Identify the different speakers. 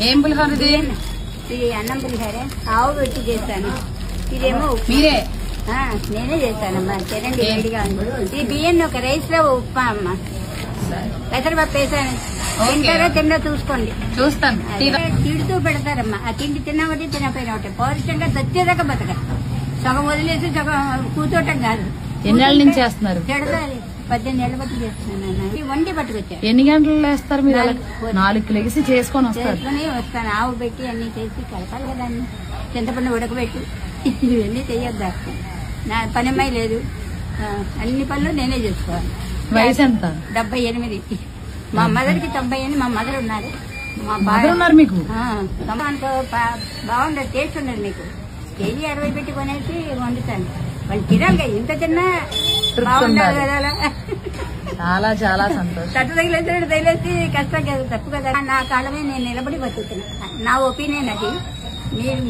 Speaker 1: ఏం పులిహోర ఇది?
Speaker 2: ఇది అన్నం పులిహోర ఆవు పెట్టి చేస్తాను. ఇదేమో
Speaker 1: మీరే?
Speaker 2: నేనే చేస్తానమ్మా. తినండి, వేడిగా ఉంది. ఈ బియ్యం ఒక రైస్ లో ఉప్మా అమ్మ. పెసరపప్పు వేసాను. తింటారో తిండో చూసుకోండి.
Speaker 1: చూస్తాను.
Speaker 2: తిడుతూ పెడతారమ్మా. ఆ తిండి తిన్నా ఒకటి తినపోయినా ఒకటి. పౌరుషంగా సత్యదాకా బతక. సగం వదిలేసి సగం కూర్చోటం కాదు.
Speaker 1: ఎన్నేళ్ళ నుంచి చేస్తున్నారు?
Speaker 2: చెడదాలి 18 ఏళ్ల బట్టి చేస్తున్నాను. ఈ వండి పట్టుకొచ్చాను.
Speaker 1: ఎన్ని గంటలు వేస్తారు మీరు? 4కి లెగిసి చేసుకొని వస్తారు?
Speaker 2: వస్తాను. ఆవు పెట్టి అన్ని చేసి కలపాలి కదా. అన్ని చింతపండు ఉడకబెట్టి ఇవన్నీ చెయ్యొద్దా. నా పనిమ్మాయి లేదు. అన్ని పనులు నేనే చేసుకోవాలి.
Speaker 1: వయసు ఎంత?
Speaker 2: 78. మా మదర్కి 98. మా మదర్ ఉన్నారు. మా
Speaker 1: బాగా ఉన్నారు మీకు?
Speaker 2: అనుకో బాగుండదు. టేస్ట్ ఉండదు మీకు. కేజీ 60 పెట్టి కొనేసి వండుతాను. వాళ్ళు తినాలి కదా. ఇంత తిన్నా బాగుండాలి కదా.
Speaker 1: చాలా చాలా సంతోషం.
Speaker 2: తట్టు తగిలేసి కష్టం కదా, తప్పు కదా. నా కాలమే నేను నిలబడి బతుకుతున్నా. నా ఒపీనియన్ అది. మీరు